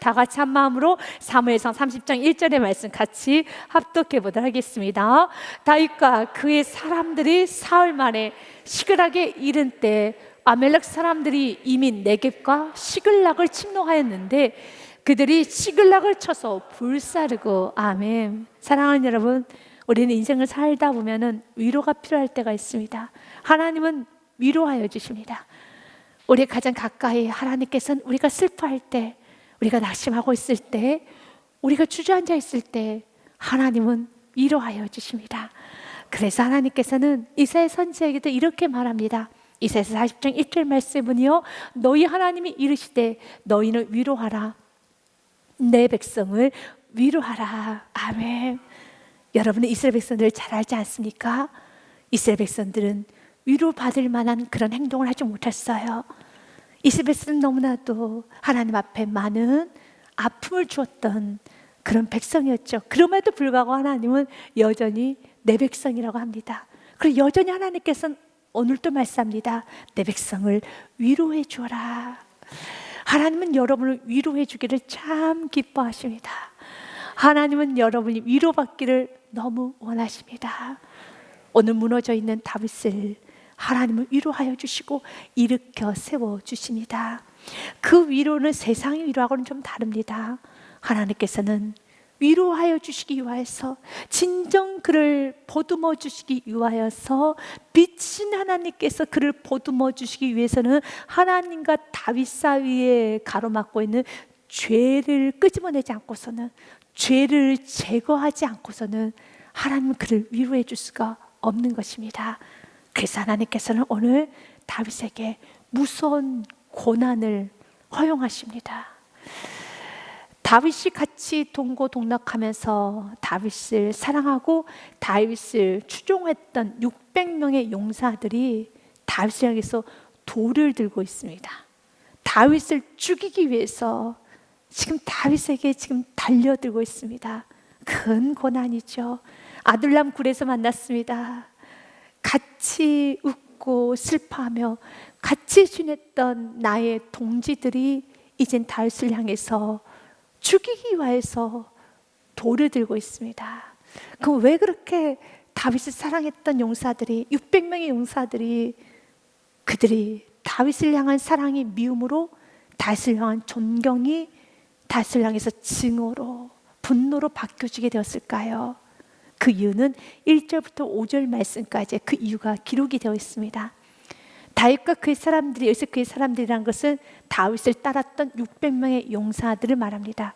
다 같이 한 마음으로 사무엘상 30장 1절의 말씀 같이 합독해 보도록 하겠습니다. 다윗과 그의 사람들이 사흘 만에 시글락에 이른 때 아멜렉 사람들이 이미 네겝과 시글락을 침노하였는데 그들이 시글락을 쳐서 불사르고. 아멘. 사랑하는 여러분, 우리는 인생을 살다 보면은 위로가 필요할 때가 있습니다. 하나님은 위로하여 주십니다. 우리 가장 가까이 하나님께서는 우리가 슬퍼할 때, 우리가 낙심하고 있을 때, 우리가 주저앉아 있을 때 하나님은 위로하여 주십니다. 그래서 하나님께서는 이사야 선지자에게도 이렇게 말합니다. 이사야서 40장 1절 말씀은요, 너희 하나님이 이르시되 너희는 위로하라, 내 백성을 위로하라. 아멘. 여러분은 이스라엘 백성들을 잘 알지 않습니까? 이스라엘 백성들은 위로받을 만한 그런 행동을 하지 못했어요. 이스라엘 백성은 너무나도 하나님 앞에 많은 아픔을 주었던 그런 백성이었죠. 그럼에도 불구하고 하나님은 여전히 내 백성이라고 합니다. 그리고 여전히 하나님께서는 오늘도 말씀합니다. 내 백성을 위로해 주어라. 하나님은 여러분을 위로해 주기를 참 기뻐하십니다. 하나님은 여러분이 위로받기를 너무 원하십니다. 오늘 무너져 있는 다윗을 하나님은 위로하여 주시고 일으켜 세워 주십니다. 그 위로는 세상의 위로하고는 좀 다릅니다. 하나님께서는 위로하여 주시기 위하여서, 진정 그를 보듬어 주시기 위하여서, 빛인 하나님께서 그를 보듬어 주시기 위해서는 하나님과 다윗 사이에 가로막고 있는 죄를 끄집어내지 않고서는, 죄를 제거하지 않고서는 하나님은 그를 위로해 줄 수가 없는 것입니다. 그래서 하나님께서는 오늘 다윗에게 무서운 고난을 허용하십니다. 다윗이 같이 동고동락하면서 다윗을 사랑하고 다윗을 추종했던 600명의 용사들이 다윗을 향해서 돌을 들고 있습니다. 다윗을 죽이기 위해서 지금 다윗에게 지금 달려들고 있습니다. 큰 고난이죠. 아둘람 굴에서 만났습니다. 같이 웃고 슬퍼하며 같이 지냈던 나의 동지들이 이젠 다윗을 향해서 죽이기 위해서 돌을 들고 있습니다. 그럼 왜 그렇게 다윗을 사랑했던 용사들이, 600명의 용사들이, 그들이 다윗을 향한 사랑이 미움으로, 다윗을 향한 존경이 다윗을 향해서 증오로, 분노로 바뀌어지게 되었을까요? 그 이유는 1절부터 5절 말씀까지 그 이유가 기록이 되어 있습니다. 다윗과 그의 사람들이, 여기서 그의 사람들이란 것은 다윗을 따랐던 600명의 용사들을 말합니다.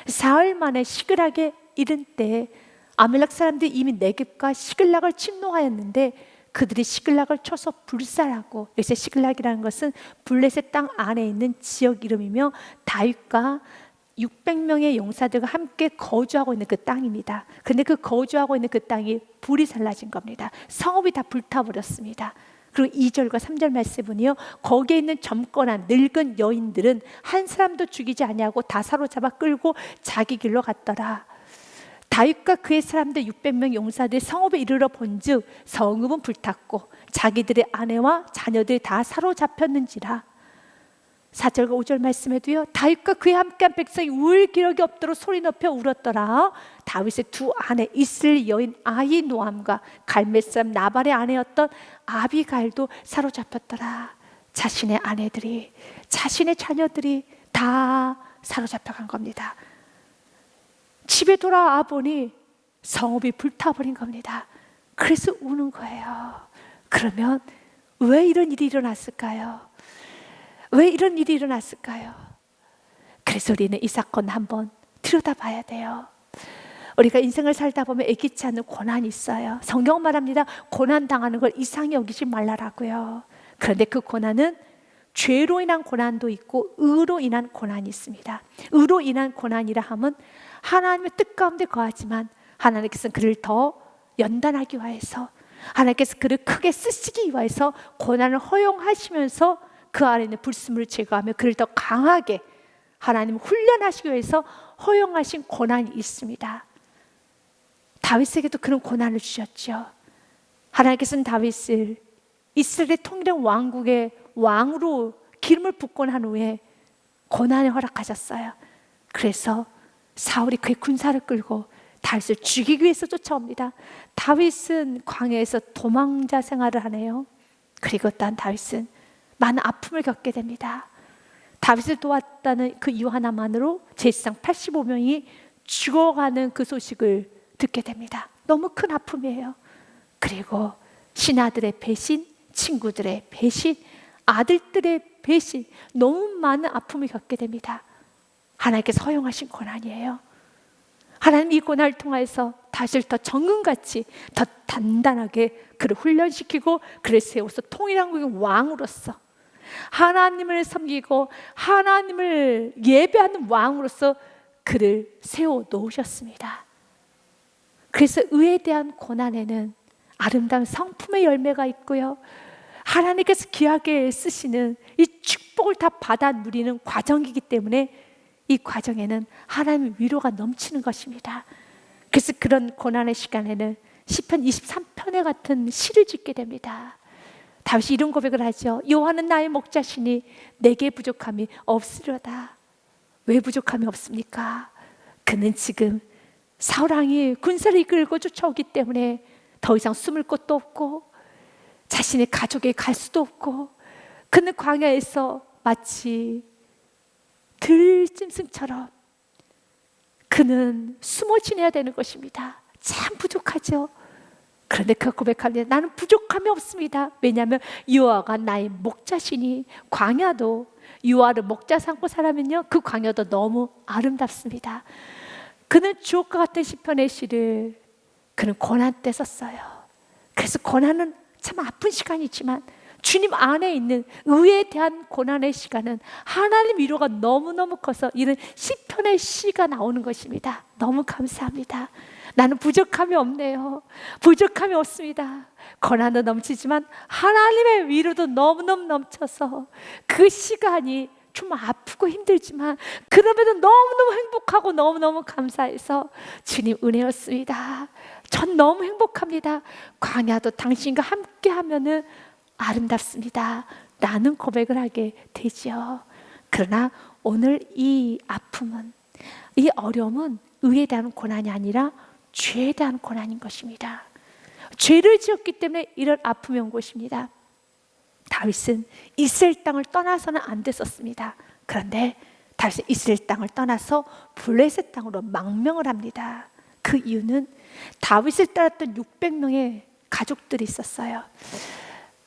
사흘 만에 시글락에 이른 때 아멜렉 사람들이 이미 네겝과 시글락을 침노하였는데 그들이 시글락을 쳐서 불살하고, 여기서 시글락이라는 것은 블레셋 땅 안에 있는 지역 이름이며 다윗과 600명의 용사들과 함께 거주하고 있는 그 땅입니다. 그런데 그 거주하고 있는 그 땅이 불이 살라진 겁니다. 성읍이 다 불타버렸습니다. 그리고 2절과 3절 말씀은요, 거기에 있는 젊거나 늙은 여인들은 한 사람도 죽이지 아니하고 다 사로잡아 끌고 자기 길로 갔더라. 다윗과 그의 사람들 600명 용사들이 성읍에 이르러 본즉 성읍은 불탔고 자기들의 아내와 자녀들이 다 사로잡혔는지라. 4절과 5절 말씀에도요, 다윗과 그에 함께한 백성이 울 기력이 없도록 소리 높여 울었더라. 다윗의 두 아내 이슬 여인 아히노함과 갈멜 사람 나발의 아내였던 아비가일도 사로잡혔더라. 자신의 아내들이, 자신의 자녀들이 다 사로잡혀간 겁니다. 집에 돌아와 보니 성읍이 불타버린 겁니다. 그래서 우는 거예요. 그러면 왜 이런 일이 일어났을까요? 왜 이런 일이 일어났을까요? 그래서 우리는 이 사건 한번 들여다봐야 돼요. 우리가 인생을 살다 보면 애기치 않는 고난이 있어요. 성경 말합니다. 고난 당하는 걸 이상히 여기지 말라라고요. 그런데 그 고난은 죄로 인한 고난도 있고 의로 인한 고난이 있습니다. 의로 인한 고난이라 하면 하나님의 뜻 가운데 거하지만 하나님께서는 그를 더 연단하기 위해서, 하나님께서 그를 크게 쓰시기 위해서 고난을 허용하시면서 그 안에 있는 불순물을 제거하며 그를 더 강하게 하나님을 훈련하시기 위해서 허용하신 고난이 있습니다. 다윗에게도 그런 고난을 주셨죠. 하나님께서는 다윗을 이스라엘의 통일된 왕국의 왕으로 기름을 붓고 난 후에 고난을 허락하셨어요. 그래서 사울이 그의 군사를 끌고 다윗을 죽이기 위해서 쫓아옵니다. 다윗은 광야에서 도망자 생활을 하네요. 그리고 또한 다윗은 많은 아픔을 겪게 됩니다. 다윗을 도왔다는 그 이유 하나만으로 제사장 85명이 죽어가는 그 소식을 듣게 됩니다. 너무 큰 아픔이에요. 그리고 신하들의 배신, 친구들의 배신, 아들들의 배신, 너무 많은 아픔을 겪게 됩니다. 하나님께서 허용하신 고난이에요. 하나님 이 고난을 통해서 다윗을 더 정금같이 더 단단하게 그를 훈련시키고 그를 세워서 통일한국의 왕으로서 하나님을 섬기고 하나님을 예배하는 왕으로서 그를 세워 놓으셨습니다. 그래서 의에 대한 고난에는 아름다운 성품의 열매가 있고요, 하나님께서 귀하게 쓰시는 이 축복을 다 받아 누리는 과정이기 때문에 이 과정에는 하나님의 위로가 넘치는 것입니다. 그래서 그런 고난의 시간에는 시편 23편에 같은 시를 짓게 됩니다. 다윗이 이런 고백을 하죠. 여호와는 나의 목자시니 내게 부족함이 없으려다. 왜 부족함이 없습니까? 그는 지금 사울 왕이 군사를 이끌고 쫓아오기 때문에 더 이상 숨을 곳도 없고 자신의 가족에 갈 수도 없고, 그는 광야에서 마치 들짐승처럼 그는 숨어 지내야 되는 것입니다. 참 부족하죠. 그런데 그가 고백합니다. 나는 부족함이 없습니다. 왜냐하면 여호와가 나의 목자시니, 광야도 여호와를 목자 삼고 살아면요, 그 광야도 너무 아름답습니다. 그는 주옥과 같은 시편의 시를 그는 고난 때 썼어요. 그래서 고난은 참 아픈 시간이지만 주님 안에 있는 의에 대한 고난의 시간은 하나님 위로가 너무너무 커서 이런 시편의 시가 나오는 것입니다. 너무 감사합니다. 나는 부족함이 없네요. 부족함이 없습니다. 고난도 넘치지만 하나님의 위로도 너무너무 넘쳐서 그 시간이 좀 아프고 힘들지만 그럼에도 너무너무 행복하고 너무너무 감사해서 주님 은혜였습니다. 전 너무 행복합니다. 광야도 당신과 함께 하면은 아름답습니다 라는 고백을 하게 되죠. 그러나 오늘 이 아픔은, 이 어려움은 의에 대한 고난이 아니라 죄에 대한 고난인 것입니다. 죄를 지었기 때문에 이런 아픔이 온 것입니다. 다윗은 이스라엘 땅을 떠나서는 안 됐었습니다. 그런데 다윗은 이스라엘 땅을 떠나서 블레셋 땅으로 망명을 합니다. 그 이유는 다윗을 따랐던 600명의 가족들이 있었어요.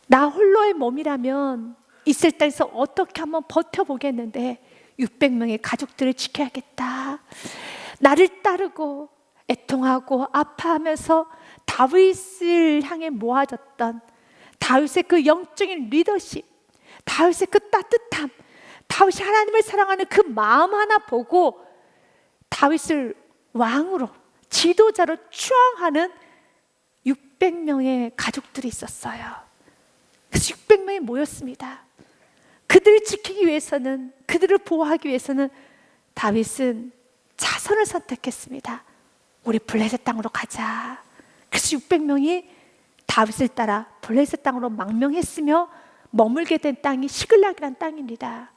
나 홀로의 몸이라면 이스라엘 땅에서 어떻게 한번 버텨보겠는데 600명의 가족들을 지켜야겠다. 나를 따르고 애통하고 아파하면서 다윗을 향해 모아졌던 다윗의 그 영적인 리더십, 다윗의 그 따뜻함, 다윗이 하나님을 사랑하는 그 마음 하나 보고 다윗을 왕으로, 지도자로 추앙하는 600명의 가족들이 있었어요. 그래서 600명이 모였습니다. 그들을 지키기 위해서는, 그들을 보호하기 위해서는 다윗은 자선을 선택했습니다. 우리 블레셋 땅으로 가자. 그래서 600명이 다윗을 따라 블레셋 땅으로 망명했으며 머물게 된 땅이 시글락이라는 땅입니다.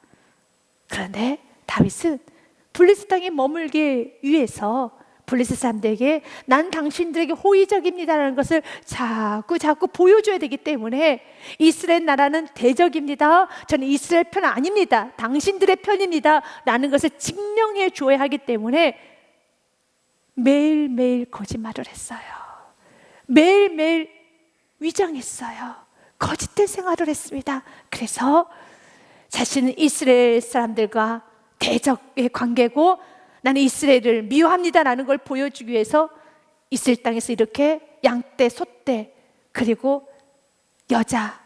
그런데 다윗은 블레셋 땅에 머물기 위해서 블레셋 사람들에게 난 당신들에게 호의적입니다라는 것을 자꾸 보여줘야 되기 때문에 이스라엘 나라는 대적입니다. 저는 이스라엘 편 아닙니다. 당신들의 편입니다. 라는 것을 증명해 줘야 하기 때문에 매일매일 거짓말을 했어요. 매일매일 위장했어요. 거짓된 생활을 했습니다. 그래서 자신은 이스라엘 사람들과 대적의 관계고 나는 이스라엘을 미워합니다라는 걸 보여주기 위해서 이스라엘 땅에서 이렇게 양떼, 소떼, 그리고 여자,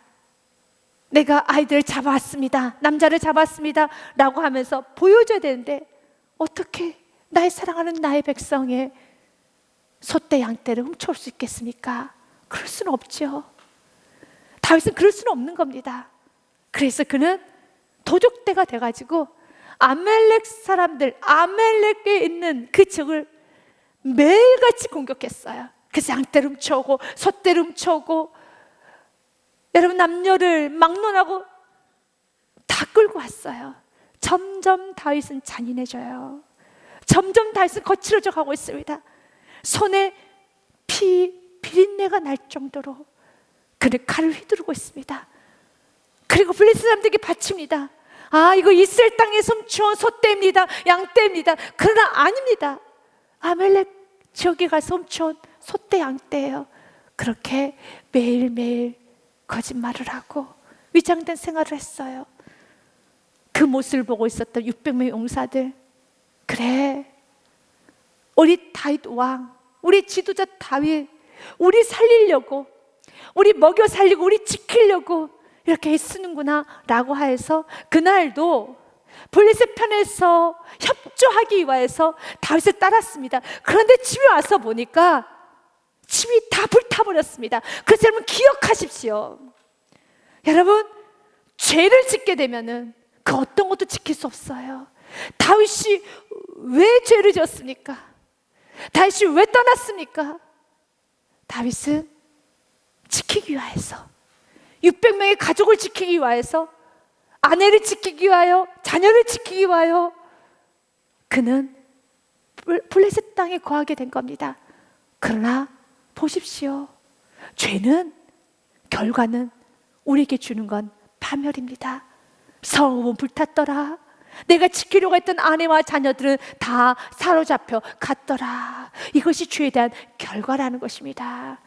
내가 아이들을 잡아왔습니다, 남자를 잡았습니다 라고 하면서 보여줘야 되는데 어떻게 나의 사랑하는 나의 백성의 소떼, 양떼를 훔쳐올 수 있겠습니까? 그럴 수는 없죠. 다윗은 그럴 수는 없는 겁니다. 그래서 그는 도적대가 돼가지고 아멜렉 사람들, 아멜렉에 있는 그 지역을 매일같이 공격했어요. 그래서 양떼를 훔쳐오고 소떼를 훔쳐오고 여러분 남녀를 막론하고 다 끌고 왔어요. 점점 다윗은 잔인해져요. 점점 다윗은 거칠어져 가고 있습니다. 손에 비린내가 날 정도로 그는 칼을 휘두르고 있습니다. 그리고 블레셋 사람들에게 바칩니다. 이거 이스라엘 땅에 숨겨온 소떼입니다, 양떼입니다. 그러나 아닙니다. 아멜렉 지역에 가서 숨겨온 소떼, 양떼예요. 그렇게 매일매일 거짓말을 하고 위장된 생활을 했어요. 그 모습을 보고 있었던 600명의 용사들, 그래, 우리 다윗 왕, 우리 지도자 다윗, 우리 살리려고, 우리 먹여 살리고 우리 지키려고 이렇게 애쓰는구나 라고 하여서 그날도 블레셋 편에서 협조하기 위해서 다윗을 따랐습니다. 그런데 집에 와서 보니까 집이 다 불타버렸습니다. 그래서 여러분 기억하십시오. 여러분, 죄를 짓게 되면은 그 어떤 것도 지킬 수 없어요. 다윗이 왜 죄를 지었습니까? 다윗이 왜 떠났습니까? 다윗은 지키기 위해서, 600명의 가족을 지키기 위해서, 아내를 지키기 위하여, 자녀를 지키기 위하여 그는 블레셋 땅에 거하게 된 겁니다. 그러나 보십시오, 죄는 결과는 우리에게 주는 건 파멸입니다. 성읍은 불탔더라. 내가 지키려고 했던 아내와 자녀들은 다 사로잡혀 갔더라. 이것이 죄에 대한 결과라는 것입니다.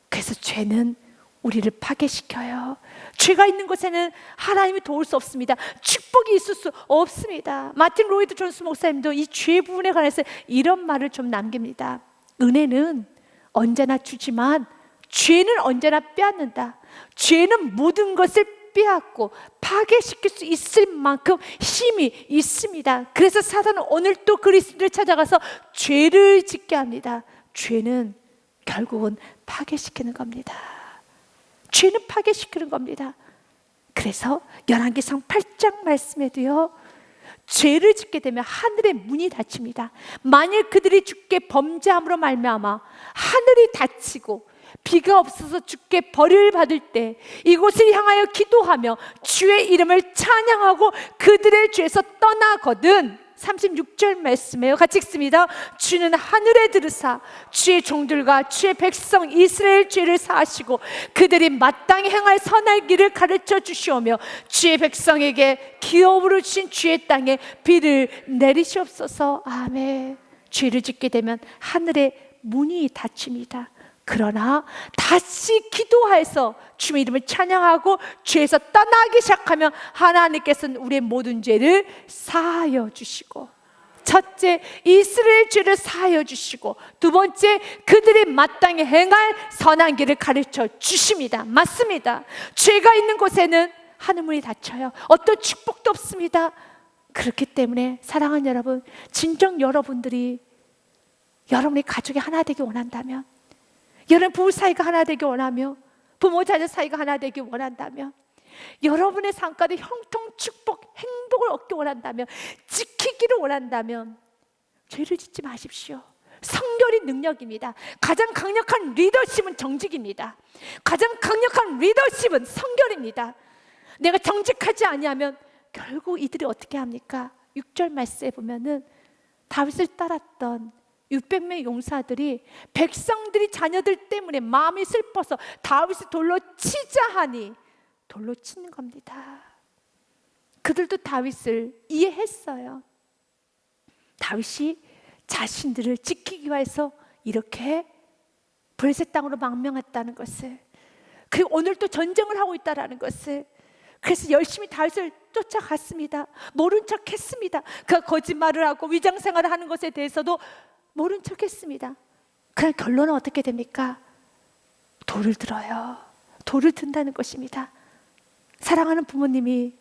그래서 죄는 우리를 파괴시켜요. 죄가 있는 곳에는 하나님이 도울 수 없습니다. 축복이 있을 수 없습니다. 마틴 로이드 존스 목사님도 이 죄 부분에 관해서 이런 말을 좀 남깁니다. 은혜는 언제나 주지만 죄는 언제나 빼앗는다. 죄는 모든 것을 빼앗고 파괴시킬 수 있을 만큼 힘이 있습니다. 그래서 사단은 오늘 또 그리스도를 찾아가서 죄를 짓게 합니다. 죄는 결국은 파괴시키는 겁니다. 죄는 파괴시키는 겁니다. 그래서 열왕기상 8장 말씀에도요, 죄를 짓게 되면 하늘의 문이 닫힙니다. 만일 그들이 주께 범죄함으로 말미암아 하늘이 닫히고 비가 없어서 주께 벌을 받을 때 이곳을 향하여 기도하며 주의 이름을 찬양하고 그들의 죄에서 떠나거든, 36절 말씀이에요. 같이 읽습니다. 주는 하늘에 들으사 주의 종들과 주의 백성 이스라엘 죄를 사하시고 그들이 마땅히 행할 선할 길을 가르쳐 주시오며 주의 백성에게 기업으로 주신 주의 땅에 비를 내리시옵소서. 아멘. 죄를 짓게 되면 하늘의 문이 닫힙니다. 그러나 다시 기도해서 주의 이름을 찬양하고 죄에서 떠나기 시작하면 하나님께서는 우리의 모든 죄를 사하여 주시고, 첫째, 이스라엘 죄를 사하여 주시고, 두 번째, 그들이 마땅히 행할 선한 길을 가르쳐 주십니다. 맞습니다. 죄가 있는 곳에는 하늘문이 닫혀요. 어떤 축복도 없습니다. 그렇기 때문에 사랑하는 여러분, 진정 여러분들이 여러분의 가족이 하나 되기 원한다면, 여러분 부부 사이가 하나 되기 원하며 부모 자녀 사이가 하나 되기 원한다면, 여러분의 삶 가운데 형통, 축복, 행복을 얻기 원한다면, 지키기를 원한다면 죄를 짓지 마십시오. 성결이 능력입니다. 가장 강력한 리더십은 정직입니다. 가장 강력한 리더십은 성결입니다. 내가 정직하지 아니하면 결국 이들이 어떻게 합니까? 6절 말씀에 보면은 다윗을 따랐던 600명의 용사들이 백성들이 자녀들 때문에 마음이 슬퍼서 다윗을 돌로 치자 하니 돌로 치는 겁니다. 그들도 다윗을 이해했어요. 다윗이 자신들을 지키기 위해서 이렇게 블레셋 땅으로 망명했다는 것을, 그리고 오늘 또 전쟁을 하고 있다는 것을, 그래서 열심히 다윗을 쫓아갔습니다. 모른 척 했습니다. 그 거짓말을 하고 위장생활을 하는 것에 대해서도 모른 척 했습니다. 그럼 결론은 어떻게 됩니까? 돌을 들어요. 돌을 든다는 것입니다. 사랑하는 부모님이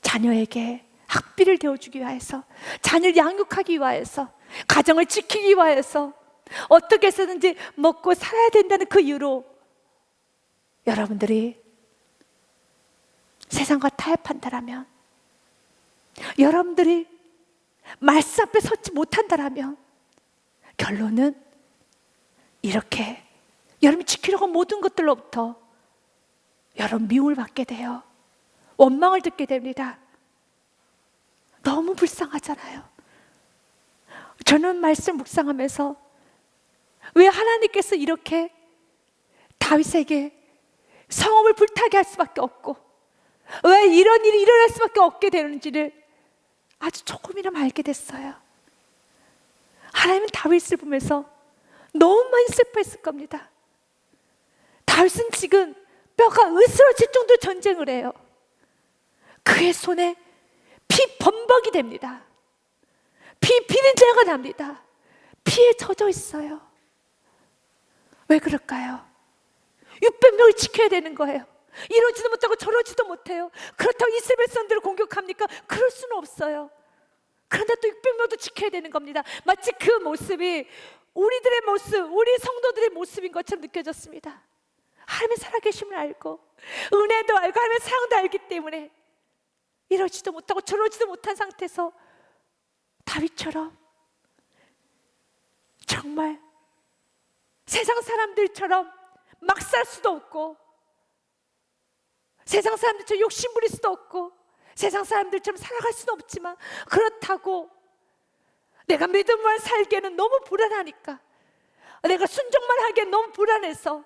자녀에게 학비를 대어주기 위해서, 자녀를 양육하기 위해서, 가정을 지키기 위해서 어떻게 해서든지 먹고 살아야 된다는 그 이유로 여러분들이 세상과 타협한다라면, 여러분들이 말씀 앞에 서지 못한다라면 결론은 이렇게 여러분이 지키려고 모든 것들로부터 여러분 미움을 받게 돼요. 원망을 듣게 됩니다. 너무 불쌍하잖아요. 저는 말씀 묵상하면서 왜 하나님께서 이렇게 다윗에게 성읍을 불타게 할 수밖에 없고 왜 이런 일이 일어날 수밖에 없게 되는지를 아주 조금이나마 알게 됐어요. 하나님은 다윗을 보면서 너무 많이 슬퍼했을 겁니다. 다윗은 지금 뼈가 으스러질 정도로 전쟁을 해요. 그의 손에 피 범벅이 됩니다. 피 비린내가 납니다. 피에 젖어 있어요. 왜 그럴까요? 600명을 지켜야 되는 거예요. 이러지도 못하고 저러지도 못해요. 그렇다고 이스라엘 백성들을 공격합니까? 그럴 수는 없어요. 그런데 또 600명도 지켜야 되는 겁니다. 마치 그 모습이 우리들의 모습, 우리 성도들의 모습인 것처럼 느껴졌습니다. 하나님의 살아계심을 알고 은혜도 알고 하나님의 사랑도 알기 때문에 이러지도 못하고 저러지도 못한 상태에서 다윗처럼 정말 세상 사람들처럼 막 살 수도 없고 세상 사람들처럼 욕심 부릴 수도 없고 세상 사람들처럼 살아갈 수는 없지만 그렇다고 내가 믿음만 살기에는 너무 불안하니까 내가 순종만 하기엔 너무 불안해서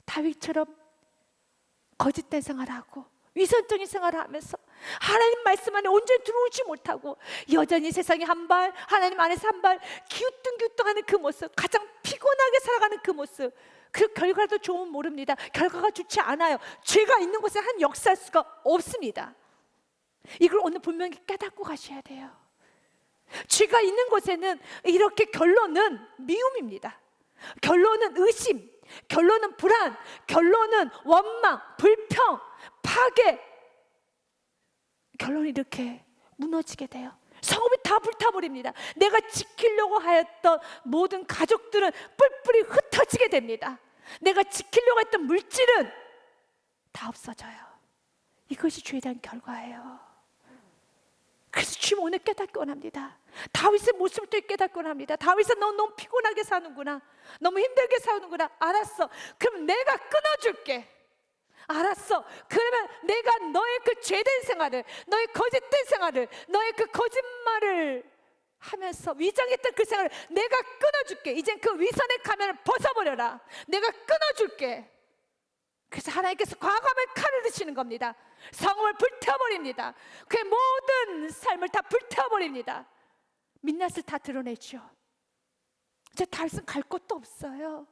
다윗처럼 거짓된 생활을 하고 위선적인 생활을 하면서 하나님 말씀 안에 온전히 들어오지 못하고 여전히 세상에 한 발 하나님 안에서 한 발 기우뚱기우뚱하는 그 모습, 가장 피곤하게 살아가는 그 모습, 그 결과도 좋으면 모릅니다. 결과가 좋지 않아요. 죄가 있는 곳에 한 역사할 수가 없습니다. 이걸 오늘 분명히 깨닫고 가셔야 돼요. 죄가 있는 곳에는 이렇게 결론은 미움입니다. 결론은 의심, 결론은 불안, 결론은 원망, 불평, 파괴, 결론이 이렇게 무너지게 돼요. 성읍이 다 불타버립니다. 내가 지키려고 하였던 모든 가족들은 뿔뿔이 흩어지게 됩니다. 내가 지키려고 했던 물질은 다 없어져요. 이것이 죄에 대한 결과예요. 그래서 주님 오늘 깨닫기 원합니다. 다윗의 모습을 또 깨닫기 원합니다. 다윗은 너 너무 피곤하게 사는구나, 너무 힘들게 사는구나. 알았어, 그럼 내가 끊어줄게. 알았어, 그러면 내가 너의 그 죄된 생활을, 너의 거짓된 생활을, 너의 그 거짓말을 하면서 위장했던 그 생활을 내가 끊어줄게. 이젠 그 위선의 가면을 벗어버려라. 내가 끊어줄게. 그래서 하나님께서 과감한 칼을 드시는 겁니다. 성읍을 불태워버립니다. 그의 모든 삶을 다 불태워버립니다. 민낯을 다 드러내죠. 이제 다윗은 갈 곳도 없어요.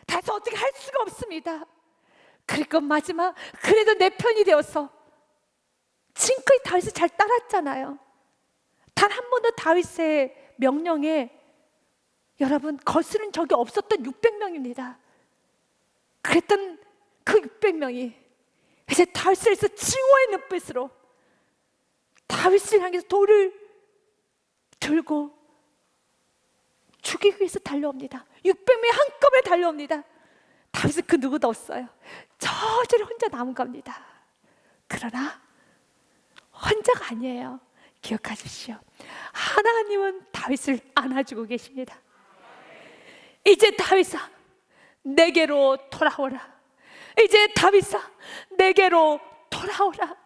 다윗은 어떻게 할 수가 없습니다. 그리고 마지막, 그래도 내 편이 되어서 지금까지 다윗을 잘 따랐잖아요. 단 한 번도 다윗의 명령에 여러분 거스른 적이 없었던 600명입니다. 그랬던 그 600명이 이제 다윗을 해서 증오의 눈빛으로 다윗을 향해서 돌을 들고 죽이기 위해서 달려옵니다. 600명이 한꺼번에 달려옵니다. 다윗은 그 누구도 없어요. 저절로 혼자 남은 겁니다. 그러나 혼자가 아니에요. 기억하십시오. 하나님은 다윗을 안아주고 계십니다. 이제 다윗아, 내게로 돌아오라. 이제 다윗아, 내게로 돌아오라.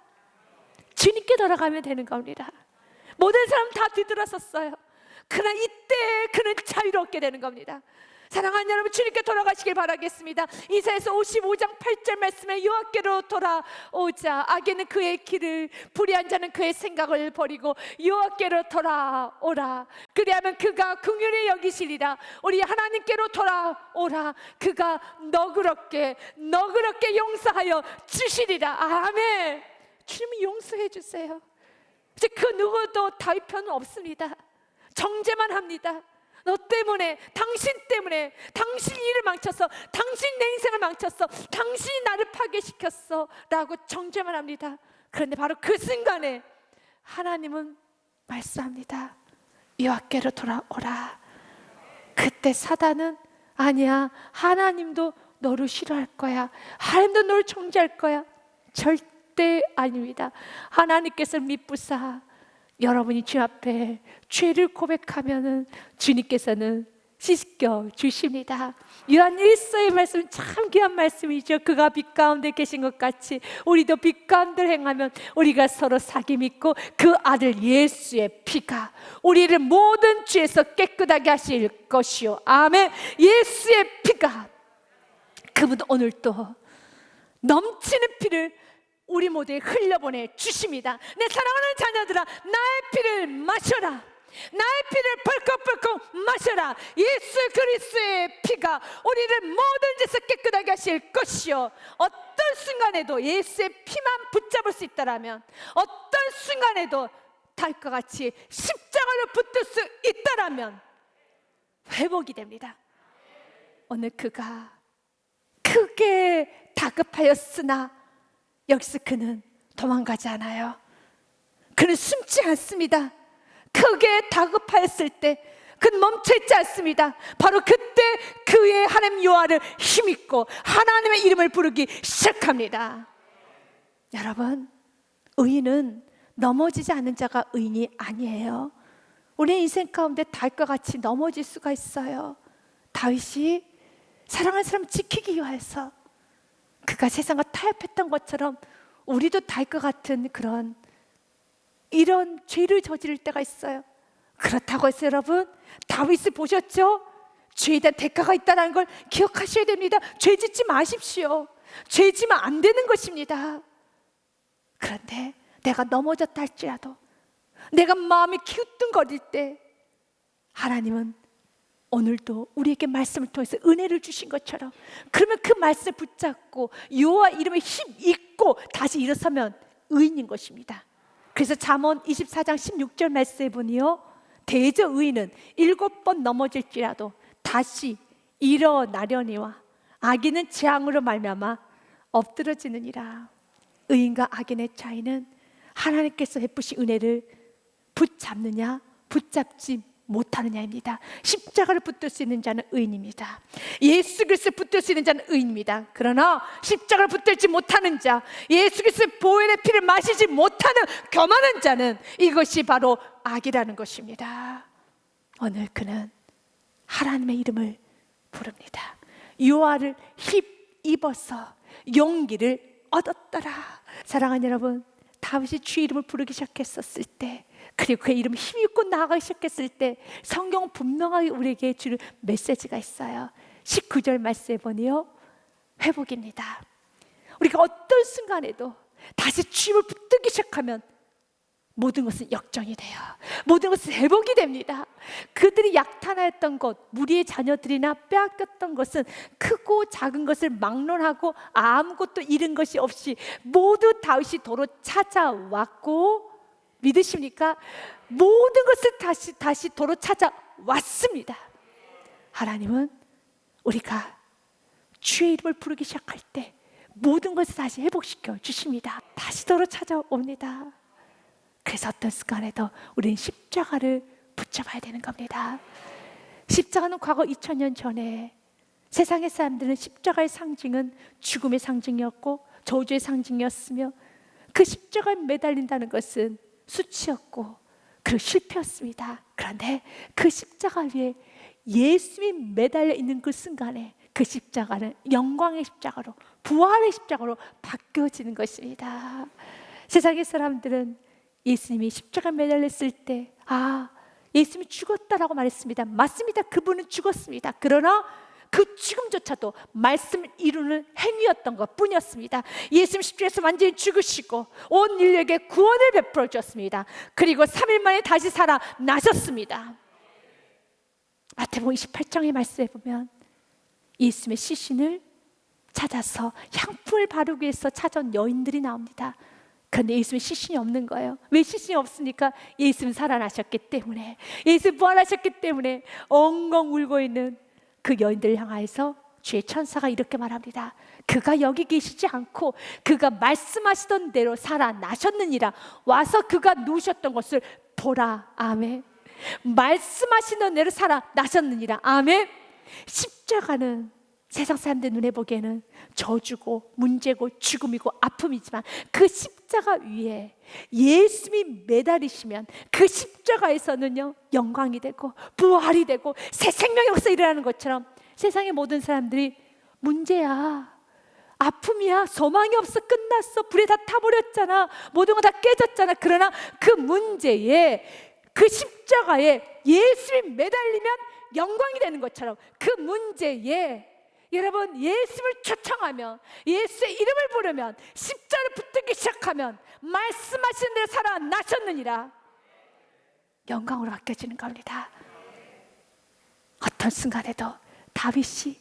주님께 돌아가면 되는 겁니다. 모든 사람 다 뒤돌아섰어요. 그러나 이때 그는 자유롭게 되는 겁니다. 사랑하는 여러분, 주님께 돌아가시길 바라겠습니다. 이사야서 55장 8절 말씀에 여호와께로 돌아오자. 악인은 그의 길을, 불의한 자는 그의 생각을 버리고 여호와께로 돌아오라. 그리하면 그가 긍휼히 여기시리라. 우리 하나님께로 돌아오라. 그가 너그럽게 용서하여 주시리라. 아멘. 주님은 용서해 주세요. 이제 그 누구도 다윗 편은 없습니다. 정죄만 합니다. 너 때문에, 당신 때문에, 당신 일을 망쳤어, 당신 내 인생을 망쳤어, 당신이 나를 파괴시켰어 라고 정죄만 합니다. 그런데 바로 그 순간에 하나님은 말씀합니다. 여호와께로 돌아오라. 그때 사단은 아니야, 하나님도 너를 싫어할 거야, 하나님도 너를 정죄할 거야. 절대 아닙니다. 하나님께서 미쁘사 여러분이 주 앞에 죄를 고백하면은 주님께서는 씻겨 주십니다. 이러한 일서의 말씀은 참 귀한 말씀이죠. 그가 빛 가운데 계신 것 같이 우리도 빛 가운데 행하면 우리가 서로 사귐 있고 그 아들 예수의 피가 우리를 모든 죄에서 깨끗하게 하실 것이요. 아멘. 예수의 피가, 그분 오늘도 넘치는 피를 우리 모두에 흘려보내 주십니다. 내 사랑하는 자녀들아, 나의 피를 마셔라. 나의 피를 벌컥벌컥 마셔라. 예수 그리스도의 피가 우리를 모든 죄에서 깨끗하게 하실 것이요. 어떤 순간에도 예수의 피만 붙잡을 수 있다라면, 어떤 순간에도 다윗과 같이 십자가를 붙들 수 있다라면 회복이 됩니다. 오늘 그가 크게 다급하였으나 여기서 그는 도망가지 않아요. 그는 숨지 않습니다. 크게 다급하였을 때 그는 멈춰있지 않습니다. 바로 그때 그의 하나님 여호와를 힘입고 하나님의 이름을 부르기 시작합니다. 여러분, 의인은 넘어지지 않는 자가 의인이 아니에요. 우리 인생 가운데 다윗과 같이 넘어질 수가 있어요. 다윗이 사랑하는 사람 지키기 위해서 그가 세상과 타협했던 것처럼 우리도 다윗과 같은 이런 죄를 저지를 때가 있어요. 그렇다고 해서 여러분, 다윗을 보셨죠? 죄에 대한 대가가 있다는 걸 기억하셔야 됩니다. 죄 짓지 마십시오. 죄 지면 안 되는 것입니다. 그런데 내가 넘어졌다 할지라도, 내가 마음이 기우뚱거릴 때 하나님은 오늘도 우리에게 말씀을 통해서 은혜를 주신 것처럼, 그러면 그 말씀을 붙잡고 여호와 이름에 힘입고 다시 일어서면 의인인 것입니다. 그래서 잠언 24장 16절 말씀에 보니요, 대저 의인은 7번 넘어질지라도 다시 일어나려니와 악인은 재앙으로 말미암아 엎드러지느니라. 의인과 악인의 차이는 하나님께서 베푸신 은혜를 붙잡느냐 붙잡지 못하느냐입니다. 십자가를 붙들 수 있는 자는 의인입니다. 예수 그리스도를 붙들 수 있는 자는 의인입니다. 그러나 십자가를 붙들지 못하는 자, 예수 그리스도의 보혈의 피를 마시지 못하는 교만한 자는 이것이 바로 악이라는 것입니다. 오늘 그는 하나님의 이름을 부릅니다. 여호와를 힘입어서 용기를 얻었더라. 사랑하는 여러분, 다윗이 주의 이름을 부르기 시작했었을 때, 그리고 그의 이름을 힘입고 나아가기 시작했을 때 성경은 분명하게 우리에게 주는 메시지가 있어요. 19절 말씀에 보니요, 회복입니다. 우리가 어떤 순간에도 다시 주님을 붙들기 시작하면 모든 것은 역전이 돼요. 모든 것은 회복이 됩니다. 그들이 약탈하였던 것, 무리의 자녀들이나 빼앗겼던 것은 크고 작은 것을 막론하고 아무것도 잃은 것이 없이 모두 다윗이 도로 찾아왔고, 믿으십니까? 모든 것을 다시 도로 찾아왔습니다. 하나님은 우리가 주의 이름을 부르기 시작할 때 모든 것을 다시 회복시켜 주십니다. 다시 도로 찾아옵니다. 그래서 어떤 순간에도 우리는 십자가를 붙잡아야 되는 겁니다. 십자가는 과거 2000년 전에 세상의 사람들은 십자가의 상징은 죽음의 상징이었고 저주의 상징이었으며, 그 십자가에 매달린다는 것은 수치였고 그리고 실패였습니다. 그런데 그 십자가 위에 예수님이 매달려 있는 그 순간에 그 십자가는 영광의 십자가로, 부활의 십자가로 바뀌어지는 것입니다. 세상의 사람들은 예수님이 십자가에 매달렸을 때 예수님이 죽었다라고 말했습니다. 맞습니다. 그분은 죽었습니다. 그러나 그 죽음조차도 말씀을 이루는 행위였던 것 뿐이었습니다. 예수님 십자가에서 완전히 죽으시고 온 인류에게 구원을 베풀어 주었습니다. 그리고 3일 만에 다시 살아나셨습니다. 마태복음 28장의 말씀에 보면 예수님의 시신을 찾아서 향품을 바르기 위해서 찾아온 여인들이 나옵니다. 그런데 예수님의 시신이 없는 거예요. 왜 시신이 없습니까? 예수님 살아나셨기 때문에, 예수님 부활하셨기 때문에. 엉엉 울고 있는 그 여인들을 향하여서 주의 천사가 이렇게 말합니다. 그가 여기 계시지 않고 그가 말씀하시던 대로 살아나셨느니라. 와서 그가 누우셨던 것을 보라. 아멘. 말씀하시던 대로 살아나셨느니라. 아멘. 십자가는 세상 사람들 눈에 보기에는 저주고 문제고 죽음이고 아픔이지만 그 십자가 위에 예수님이 매달리시면 그 십자가에서는요 영광이 되고 부활이 되고 새 생명의 역사 일어나는 것처럼 세상의 모든 사람들이 문제야, 아픔이야, 소망이 없어, 끝났어, 불에 다 타버렸잖아, 모든 거 다 깨졌잖아. 그러나 그 문제에, 그 십자가에 예수님 매달리면 영광이 되는 것처럼 그 문제에 여러분 예수를 초청하면, 예수의 이름을 부르면, 십자가를 붙들기 시작하면 말씀하신 대로 살아나셨느니라 영광으로 바뀌어지는 겁니다. 어떤 순간에도 다윗이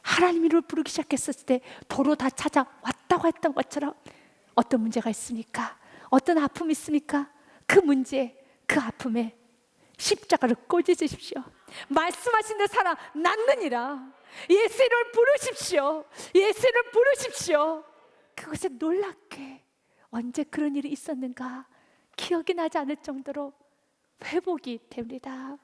하나님 이름을 부르기 시작했을 때 도로 다 찾아왔다고 했던 것처럼 어떤 문제가 있습니까? 어떤 아픔이 있습니까? 그 문제, 그 아픔에 십자가를 꽂으십시오. 말씀하신 대로 살아났느니라. 예수 이름을 부르십시오. 예수 이름을 부르십시오. 그것에 놀랍게 언제 그런 일이 있었는가 기억이 나지 않을 정도로 회복이 됩니다.